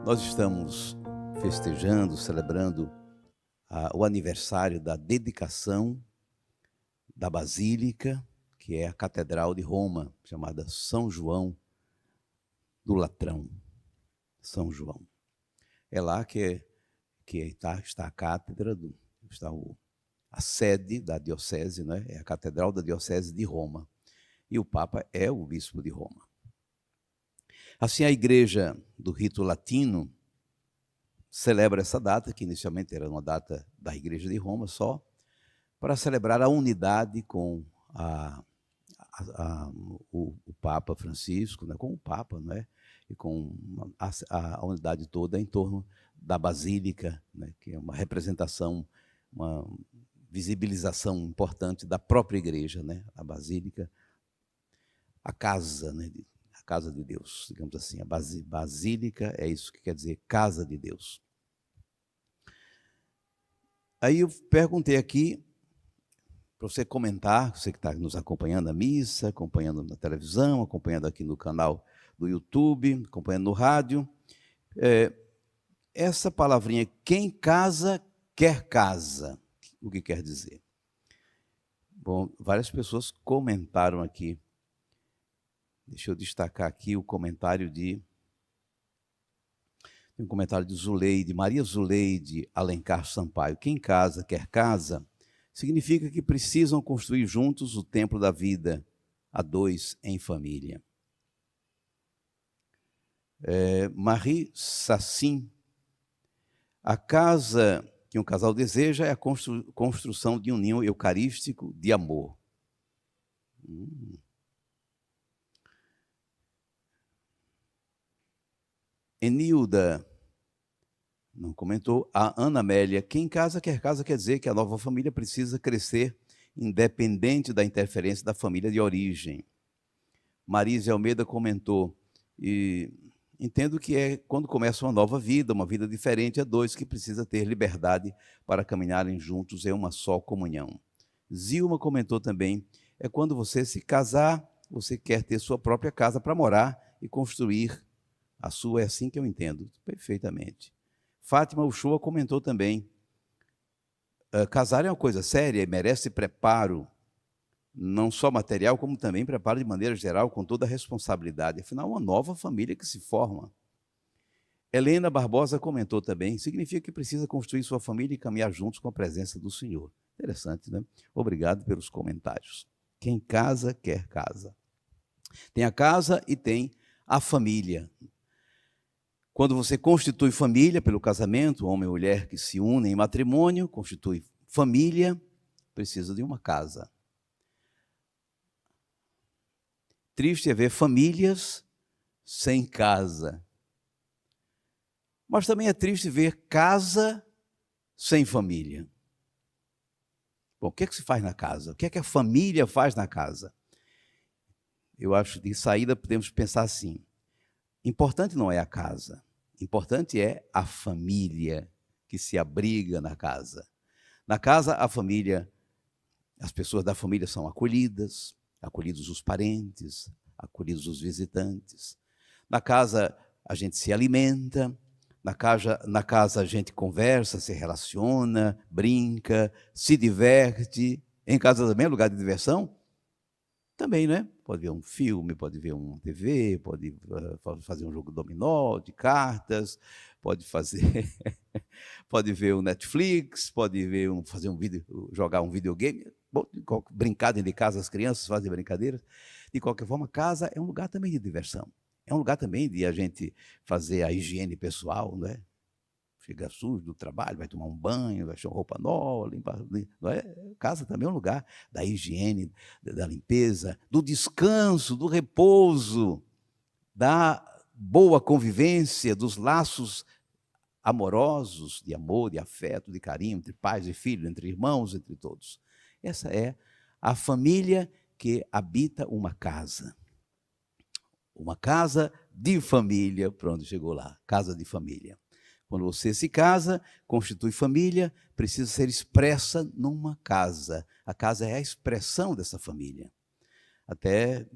Nós estamos festejando, celebrando o aniversário da dedicação da Basílica, que é a Catedral de Roma, chamada São João do Latrão. São João. É lá que está a cátedra, está a sede da diocese, né? É a Catedral da Diocese de Roma. E o Papa é o Bispo de Roma. Assim, a Igreja do Rito Latino celebra essa data, que inicialmente era uma data da Igreja de Roma só, para celebrar a unidade com o Papa Francisco, né, com o Papa, né, e com a unidade toda em torno da Basílica, né, que é uma representação, uma visibilização importante da própria Igreja, né, a Basílica, a casa, né, a casa de Deus, digamos assim. A Basílica é isso que quer dizer, casa de Deus. Aí eu perguntei aqui, para você comentar, você que está nos acompanhando na missa, acompanhando na televisão, acompanhando aqui no canal do YouTube, acompanhando no rádio, essa palavrinha, quem casa, quer casa, o que quer dizer? Bom, várias pessoas comentaram aqui. Deixa eu destacar aqui o comentário de Zuleide, Maria Zuleide Alencar Sampaio. Quem casa, quer casa, significa que precisam construir juntos o templo da vida, a dois em família. Marie Sassin, a casa que um casal deseja é a construção de um ninho eucarístico de amor. Enilda não comentou. A Ana Amélia, quem casa, quer casa, quer dizer que a nova família precisa crescer independente da interferência da família de origem. Marise Almeida comentou, e entendo que é quando começa uma nova vida, uma vida diferente, a dois que precisa ter liberdade para caminharem juntos em uma só comunhão. Zilma comentou também, é quando você se casar, você quer ter sua própria casa para morar e construir a sua, é assim que eu entendo, perfeitamente. Fátima Uchoa comentou também, casar é uma coisa séria e merece preparo, não só material, como também preparo de maneira geral, com toda a responsabilidade. Afinal, uma nova família que se forma. Helena Barbosa comentou também, significa que precisa construir sua família e caminhar juntos com a presença do Senhor. Interessante, né? Obrigado pelos comentários. Quem casa, quer casa. Tem a casa e tem a família. Quando você constitui família pelo casamento, homem e mulher que se unem em matrimônio, constitui família, precisa de uma casa. Triste é ver famílias sem casa. Mas também é triste ver casa sem família. Bom, o que é que se faz na casa? O que é que a família faz na casa? Eu acho que de saída podemos pensar assim, importante não é a casa, importante é a família que se abriga na casa. Na casa, a família, as pessoas da família são acolhidos os parentes, acolhidos os visitantes. Na casa, a gente se alimenta, na casa a gente conversa, se relaciona, brinca, se diverte. Em casa também é lugar de diversão? Também, né? Pode ver um filme, pode ver uma TV, pode fazer um jogo dominó, de cartas, pode ver um Netflix, pode ver fazer um vídeo, jogar um videogame, brincar dentro de casa, as crianças fazem brincadeiras. De qualquer forma, casa é um lugar também de diversão. É um lugar também de a gente fazer a higiene pessoal, não é? Chega sujo do trabalho, vai tomar um banho, vai achar roupa nova, limpar. Não é? Casa também é um lugar da higiene, da limpeza, do descanso, do repouso, da boa convivência, dos laços amorosos, de amor, de afeto, de carinho, entre pais e filhos, entre irmãos, entre todos. Essa é a família que habita uma casa. Uma casa de família, pronto, chegou lá, casa de família. Quando você se casa, constitui família, precisa ser expressa numa casa. A casa é a expressão dessa família. Até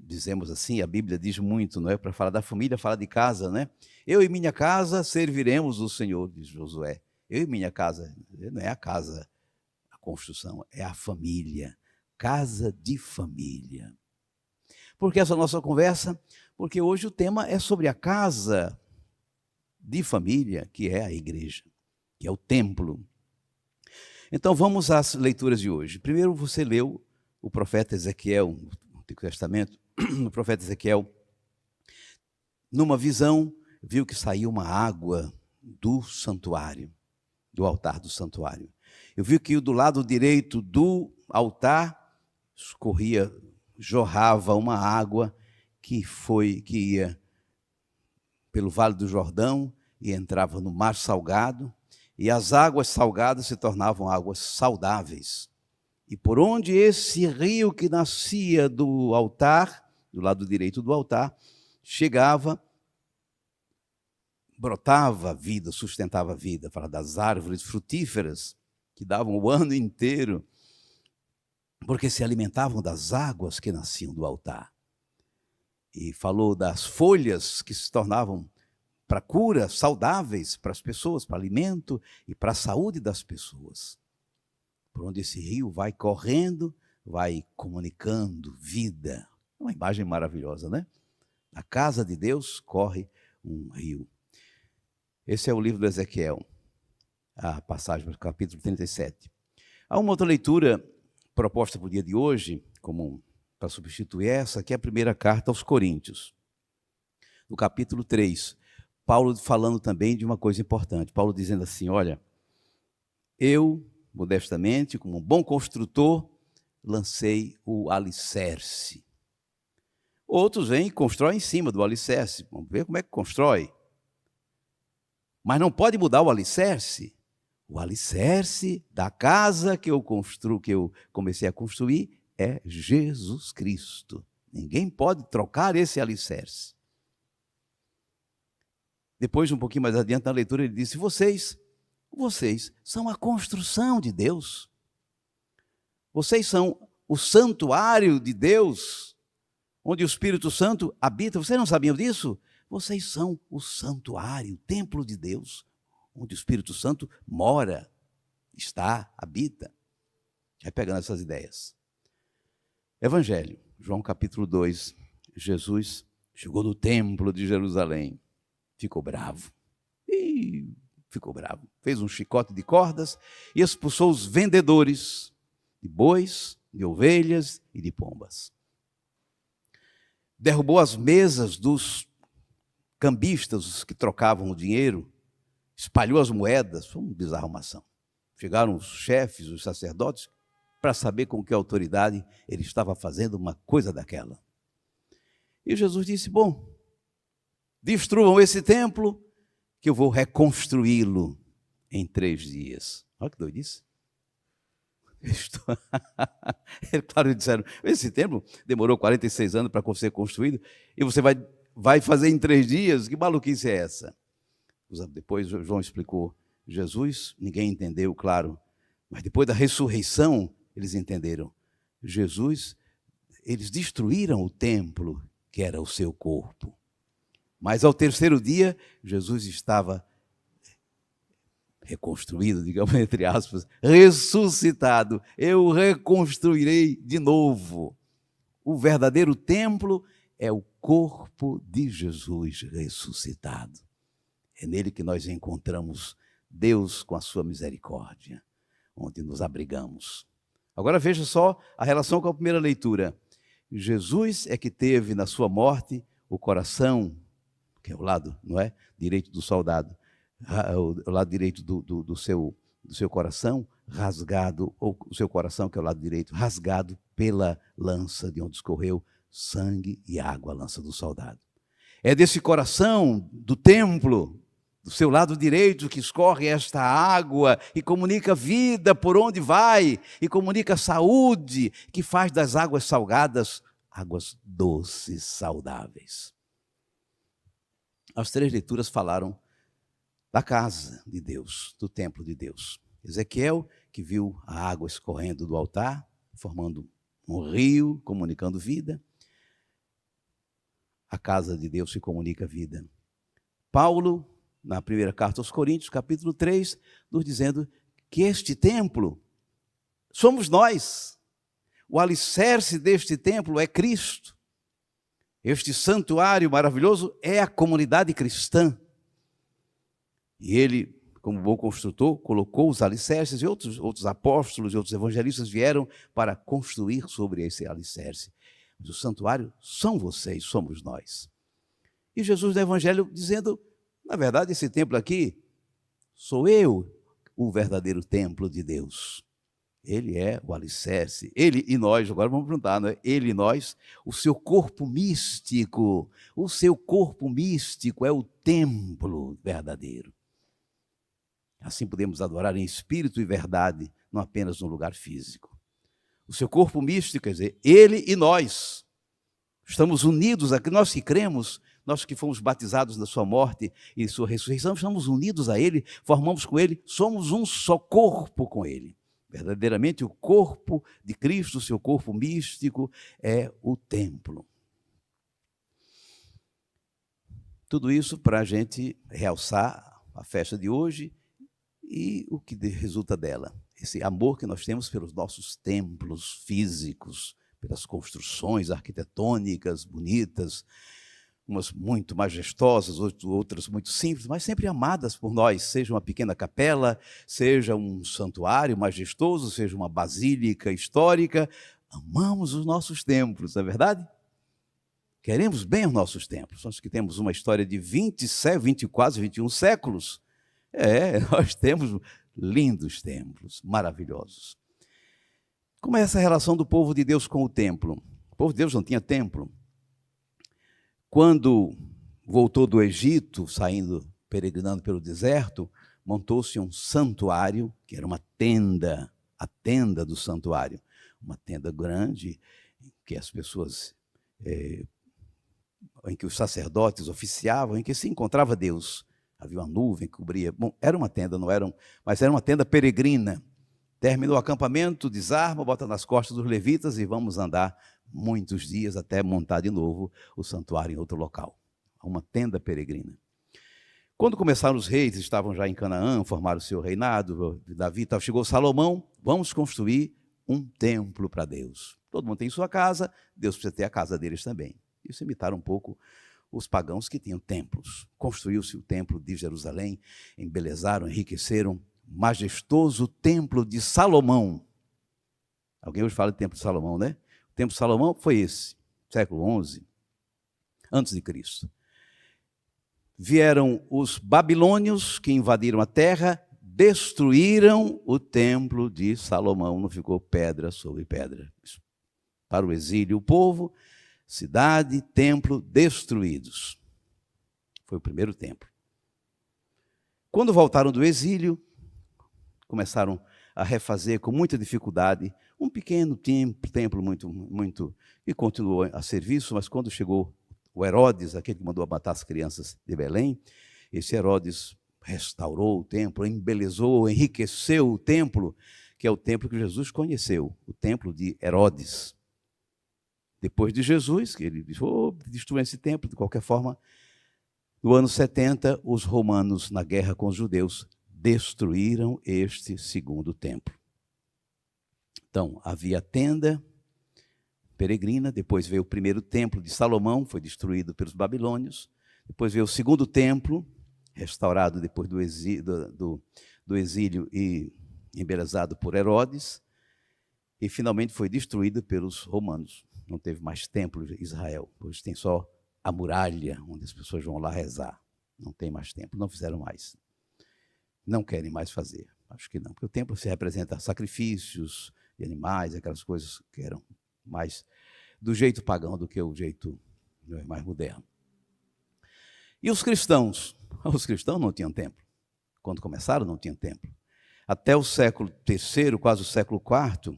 dizemos assim, a Bíblia diz muito, não é? Para falar da família, fala de casa, né? Eu e minha casa serviremos o Senhor, diz Josué. Eu e minha casa, não é a casa, a construção, é a família, casa de família. Por que essa nossa conversa? Porque hoje o tema é sobre a casa de família, que é a igreja, que é o templo. Então vamos às leituras de hoje. Primeiro você leu o profeta Ezequiel, no Antigo Testamento, o profeta Ezequiel, numa visão, viu que saiu uma água do santuário, do altar do santuário. Eu vi que do lado direito do altar escorria, jorrava uma água que ia pelo Vale do Jordão e entrava no Mar Salgado, e as águas salgadas se tornavam águas saudáveis. E por onde esse rio que nascia do altar, do lado direito do altar, chegava, brotava vida, sustentava vida, fala das árvores frutíferas que davam o ano inteiro, porque se alimentavam das águas que nasciam do altar. E falou das folhas que se tornavam para cura, saudáveis para as pessoas, para alimento e para a saúde das pessoas. Por onde esse rio vai correndo, vai comunicando vida. É uma imagem maravilhosa, né? Na casa de Deus corre um rio. Esse é o livro do Ezequiel, a passagem do capítulo 37. Há uma outra leitura proposta para o dia de hoje, como para substituir essa, que é a primeira carta aos Coríntios, no capítulo 3. Paulo falando também de uma coisa importante. Paulo dizendo assim, olha, eu, modestamente, como um bom construtor, lancei o alicerce. Outros vêm e constroem em cima do alicerce. Vamos ver como é que constrói. Mas não pode mudar o alicerce. O alicerce da casa que eu comecei a construir é Jesus Cristo. Ninguém pode trocar esse alicerce. Depois, um pouquinho mais adiante na leitura, ele disse, vocês são a construção de Deus. Vocês são o santuário de Deus, onde o Espírito Santo habita. Vocês não sabiam disso? Vocês são o santuário, o templo de Deus, onde o Espírito Santo mora, está, habita. Vai pegando essas ideias. Evangelho, João capítulo 2, Jesus chegou no templo de Jerusalém, ficou bravo. Ficou bravo. Fez um chicote de cordas e expulsou os vendedores de bois, de ovelhas e de pombas. Derrubou as mesas dos cambistas, os que trocavam o dinheiro, espalhou as moedas, foi uma desarrumação. Chegaram os chefes, os sacerdotes, para saber com que autoridade ele estava fazendo uma coisa daquela. E Jesus disse, bom, destruam esse templo, que eu vou reconstruí-lo em 3 dias. Olha que doidice. Claro, disseram, esse templo demorou 46 anos para ser construído, e você vai fazer em 3 dias? Que maluquice é essa? Depois João explicou, Jesus, ninguém entendeu, claro, mas depois da ressurreição, eles entenderam. Jesus, eles destruíram o templo, que era o seu corpo. Mas ao 3º dia, Jesus estava reconstruído, digamos entre aspas, ressuscitado. Eu reconstruirei de novo. O verdadeiro templo é o corpo de Jesus ressuscitado. É nele que nós encontramos Deus com a sua misericórdia, onde nos abrigamos. Agora veja só a relação com a primeira leitura. Jesus é que teve na sua morte o coração, que é o lado, não é? Direito do soldado, o lado direito do seu coração rasgado, ou o seu coração, que é o lado direito, rasgado pela lança de onde escorreu sangue e água, a lança do soldado. É desse coração do templo, do seu lado direito, que escorre esta água e comunica vida por onde vai, e comunica saúde, que faz das águas salgadas águas doces, saudáveis. As 3 leituras falaram da casa de Deus, do templo de Deus. Ezequiel, que viu a água escorrendo do altar, formando um rio, comunicando vida. a casa de Deus que comunica a vida. Paulo, na primeira carta aos Coríntios, capítulo 3, nos dizendo que este templo somos nós. O alicerce deste templo é Cristo. Este santuário maravilhoso é a comunidade cristã. E ele, como bom construtor, colocou os alicerces, e outros apóstolos e outros evangelistas vieram para construir sobre esse alicerce. Mas o santuário são vocês, somos nós. E Jesus no Evangelho dizendo, na verdade, esse templo aqui, sou eu o verdadeiro templo de Deus. Ele é o alicerce. Ele e nós, agora vamos perguntar, não é? Ele e nós, o seu corpo místico. O seu corpo místico é o templo verdadeiro. Assim podemos adorar em espírito e verdade, não apenas no lugar físico. O seu corpo místico, quer dizer, ele e nós. Estamos unidos aqui, nós que cremos, nós que fomos batizados na sua morte e sua ressurreição, estamos unidos a ele, formamos com ele, somos um só corpo com ele. Verdadeiramente, o corpo de Cristo, o seu corpo místico, é o templo. Tudo isso para a gente realçar a festa de hoje e o que resulta dela. Esse amor que nós temos pelos nossos templos físicos, pelas construções arquitetônicas bonitas, umas muito majestosas, outras muito simples, mas sempre amadas por nós, seja uma pequena capela, seja um santuário majestoso, seja uma basílica histórica. Amamos os nossos templos, não é verdade? Queremos bem os nossos templos. Nós que temos uma história de 21 séculos. Nós temos lindos templos, maravilhosos. Como é essa relação do povo de Deus com o templo? O povo de Deus não tinha templo. Quando voltou do Egito, peregrinando pelo deserto, montou-se um santuário, que era uma tenda, a tenda do santuário. Uma tenda grande, em que as pessoas, em que os sacerdotes oficiavam, em que se encontrava Deus. Havia uma nuvem que cobria. Bom, era uma tenda, mas era uma tenda peregrina. Terminou o acampamento, desarma, bota nas costas dos levitas e vamos andar muitos dias até montar de novo o santuário em outro local. Uma tenda peregrina. Quando começaram os reis, estavam já em Canaã, formaram o seu reinado, Davi, chegou Salomão, vamos construir um templo para Deus. Todo mundo tem sua casa, Deus precisa ter a casa deles também. Isso imitaram um pouco os pagãos que tinham templos. Construiu-se o templo de Jerusalém, embelezaram, enriqueceram, majestoso templo de Salomão. Alguém hoje fala de templo de Salomão, né? O templo de Salomão foi esse, século XI, antes de Cristo. Vieram os babilônios que invadiram a terra, destruíram o templo de Salomão, não ficou pedra sobre pedra. Para o exílio, o povo, cidade, templo destruídos. Foi o primeiro templo. Quando voltaram do exílio, começaram a refazer com muita dificuldade um pequeno templo muito e continuou a serviço, mas quando chegou o Herodes, aquele que mandou matar as crianças de Belém, esse Herodes restaurou o templo, embelezou, enriqueceu o templo, que é o templo que Jesus conheceu, o templo de Herodes. Depois de Jesus, que ele disse, destruam esse templo, de qualquer forma, no ano 70, os romanos, na guerra com os judeus, destruíram este segundo templo. Então, havia a tenda peregrina, depois veio o primeiro templo de Salomão, foi destruído pelos babilônios, depois veio o segundo templo, restaurado depois do exílio e embelezado por Herodes, e finalmente foi destruído pelos romanos. Não teve mais templo em Israel, hoje tem só a muralha, onde as pessoas vão lá rezar. Não tem mais templo, não fizeram mais. Não querem mais fazer, acho que não, porque o templo se representa sacrifícios de animais, aquelas coisas que eram mais do jeito pagão do que o jeito mais moderno. E os cristãos? Os cristãos não tinham templo. Quando começaram, não tinham templo. Até o século III, quase o século IV,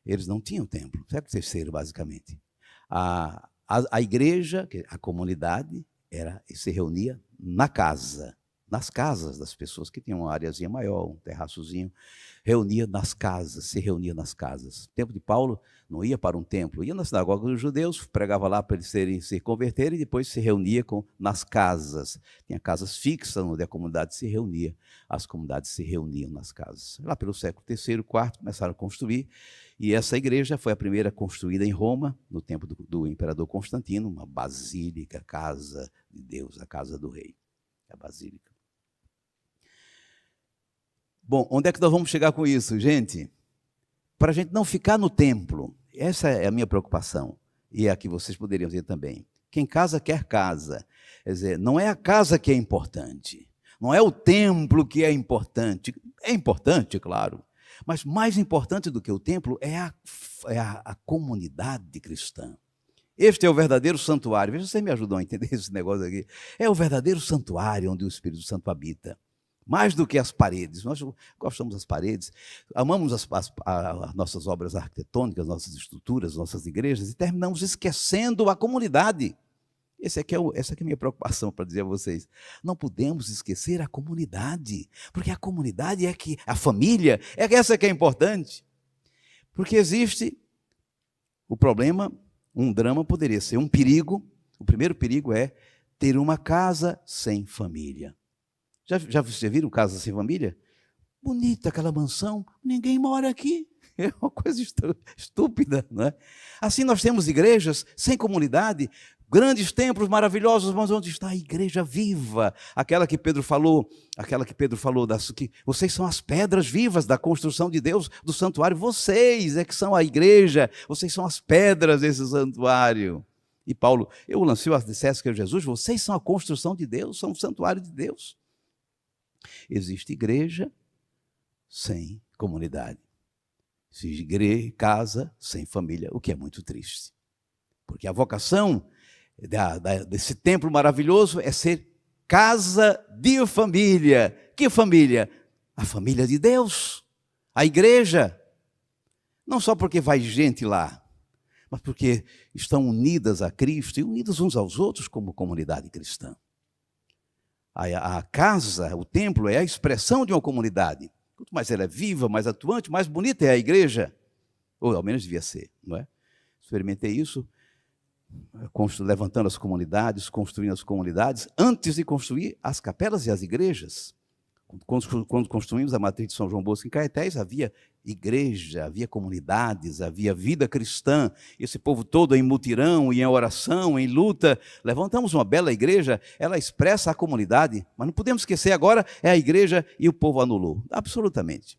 eles não tinham templo. Século III, basicamente. A igreja, a comunidade, se reunia na casa nas casas das pessoas que tinham uma areazinha maior, um terraçozinho, reunia nas casas, se reunia nas casas. No tempo de Paulo, não ia para um templo, ia na sinagoga dos judeus, pregava lá para eles se converterem e depois se reunia nas casas. Tinha casas fixas onde a comunidade se reunia, as comunidades se reuniam nas casas. Lá pelo século III, IV, começaram a construir, e essa igreja foi a primeira construída em Roma, no tempo do imperador Constantino, uma basílica, casa de Deus, a casa do rei, a basílica. Bom, onde é que nós vamos chegar com isso, gente? Para a gente não ficar no templo, essa é a minha preocupação, e é a que vocês poderiam dizer também. Quem casa, quer casa. Quer dizer, não é a casa que é importante, não é o templo que é importante, claro, mas mais importante do que o templo é a comunidade cristã. Este é o verdadeiro santuário. Veja, vocês me ajudam a entender esse negócio aqui. É o verdadeiro santuário onde o Espírito Santo habita. Mais do que as paredes. Nós gostamos das paredes, amamos as nossas obras arquitetônicas, nossas estruturas, nossas igrejas, e terminamos esquecendo a comunidade. Essa aqui é a minha preocupação para dizer a vocês. Não podemos esquecer a comunidade, porque a comunidade a família, essa que é importante. Porque existe o problema, um drama poderia ser um perigo. O primeiro perigo é ter uma casa sem família. Já viram casa sem família? Bonita aquela mansão, ninguém mora aqui. É uma coisa estúpida, não é? Assim nós temos igrejas sem comunidade, grandes templos maravilhosos, mas onde está a igreja viva? Aquela que Pedro falou, que vocês são as pedras vivas da construção de Deus, do santuário. Vocês é que são a igreja, vocês são as pedras desse santuário. E Paulo, eu lancei as dissesse que é Jesus, vocês são a construção de Deus, são o santuário de Deus. Existe igreja sem comunidade. Existe casa sem família, o que é muito triste. Porque a vocação desse templo maravilhoso é ser casa de família. Que família? A família de Deus, a igreja. Não só porque vai gente lá, mas porque estão unidas a Cristo e unidas uns aos outros como comunidade cristã. A casa, o templo, é a expressão de uma comunidade. Quanto mais ela é viva, mais atuante, mais bonita é a igreja. Ou ao menos devia ser, não é? Experimentei isso, levantando as comunidades, construindo as comunidades, antes de construir as capelas e as igrejas. Quando construímos a matriz de São João Bosco em Caetés, havia igreja, havia comunidades, havia vida cristã, esse povo todo em mutirão, em oração, em luta. Levantamos uma bela igreja, ela expressa a comunidade, mas não podemos esquecer agora, é a igreja e o povo anulou. Absolutamente.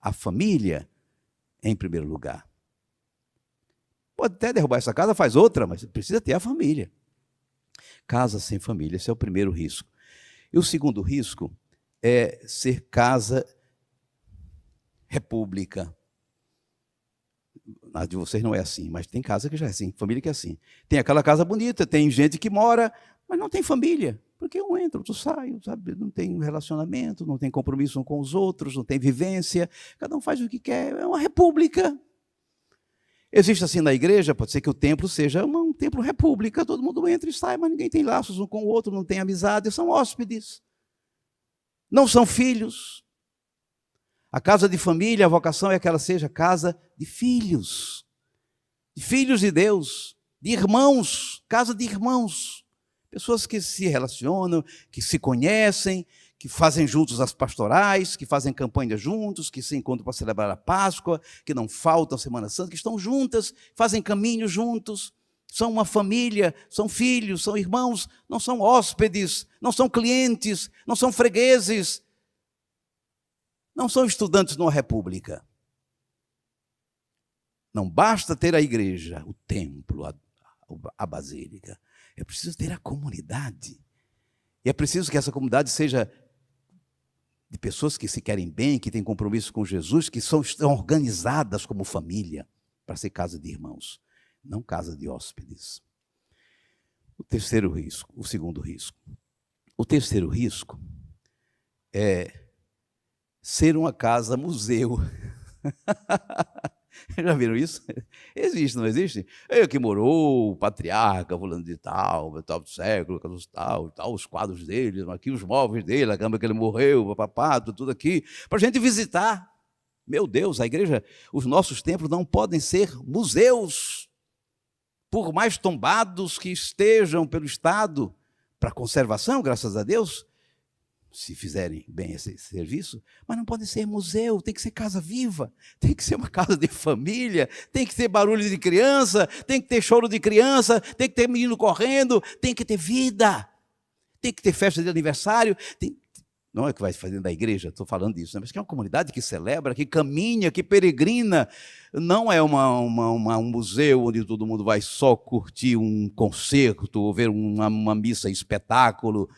A família em primeiro lugar. Pode até derrubar essa casa, faz outra, mas precisa ter a família. Casa sem família, esse é o primeiro risco. E o segundo risco é ser casa república. A de vocês não é assim, mas tem casa que já é assim, família que é assim. Tem aquela casa bonita, tem gente que mora, mas não tem família. Porque um entra, outro sai, sabe? Não tem relacionamento, não tem compromisso um com os outros, não tem vivência, cada um faz o que quer, é uma república. Existe assim na igreja, pode ser que o templo seja um templo república, todo mundo entra e sai, mas ninguém tem laços um com o outro, não tem amizade, são hóspedes. Não são filhos. A casa de família, a vocação é que ela seja casa de filhos de Deus, de irmãos, casa de irmãos, pessoas que se relacionam, que se conhecem, que fazem juntos as pastorais, que fazem campanha juntos, que se encontram para celebrar a Páscoa, que não faltam a Semana Santa, que estão juntas, fazem caminho juntos. São uma família, são filhos, são irmãos, não são hóspedes, não são clientes, não são fregueses, não são estudantes numa república. Não basta ter a igreja, o templo, a basílica. É preciso ter a comunidade. E é preciso que essa comunidade seja de pessoas que se querem bem, que têm compromisso com Jesus, que estão organizadas como família, para ser casa de irmãos. Não casa de hóspedes. O terceiro risco, o segundo risco. O terceiro risco é ser uma casa museu. Já viram isso? Existe, não existe? Ele que morou, o patriarca, fulano de tal do século, tal, os quadros dele, aqui os móveis dele, a cama que ele morreu, papapá, tudo aqui, para a gente visitar. Meu Deus, a igreja, os nossos templos não podem ser museus, por mais tombados que estejam pelo Estado, para conservação, graças a Deus, se fizerem bem esse serviço, mas não pode ser museu, tem que ser casa viva, tem que ser uma casa de família, tem que ter barulho de criança, tem que ter choro de criança, tem que ter menino correndo, tem que ter vida, tem que ter festa de aniversário, não é que vai fazendo da igreja, estou falando disso, né? Mas que é uma comunidade que celebra, que caminha, que peregrina, não é um museu onde todo mundo vai só curtir um concerto, ou ver uma missa, espetáculo.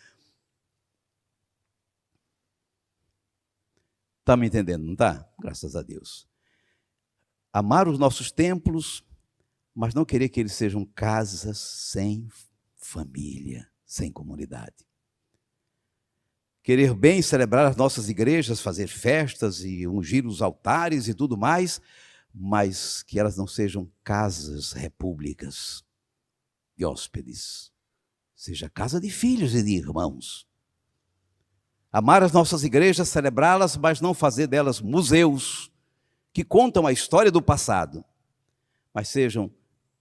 Está me entendendo, não está? Graças a Deus. Amar os nossos templos, mas não querer que eles sejam casas sem família, sem comunidade. Querer bem celebrar as nossas igrejas, fazer festas e ungir os altares e tudo mais, mas que elas não sejam casas repúblicas de hóspedes. Seja casa de filhos e de irmãos. Amar as nossas igrejas, celebrá-las, mas não fazer delas museus que contam a história do passado, mas sejam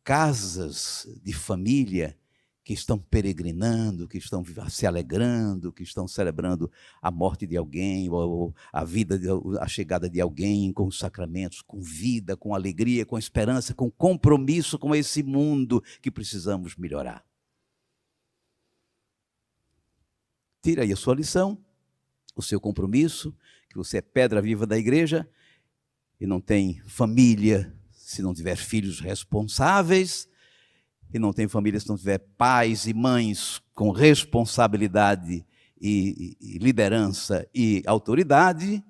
casas de família que estão peregrinando, que estão se alegrando, que estão celebrando a morte de alguém, ou a vida, a chegada de alguém com os sacramentos, com vida, com alegria, com esperança, com compromisso com esse mundo que precisamos melhorar. Tira aí a sua lição, o seu compromisso, que você é pedra viva da igreja e não tem família se não tiver filhos responsáveis, e não tem família se não tiver pais e mães com responsabilidade e liderança e autoridade,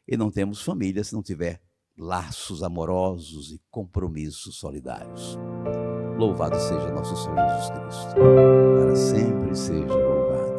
e não temos família se não tiver laços amorosos e compromissos solidários. Louvado seja nosso Senhor Jesus Cristo, para sempre seja louvado.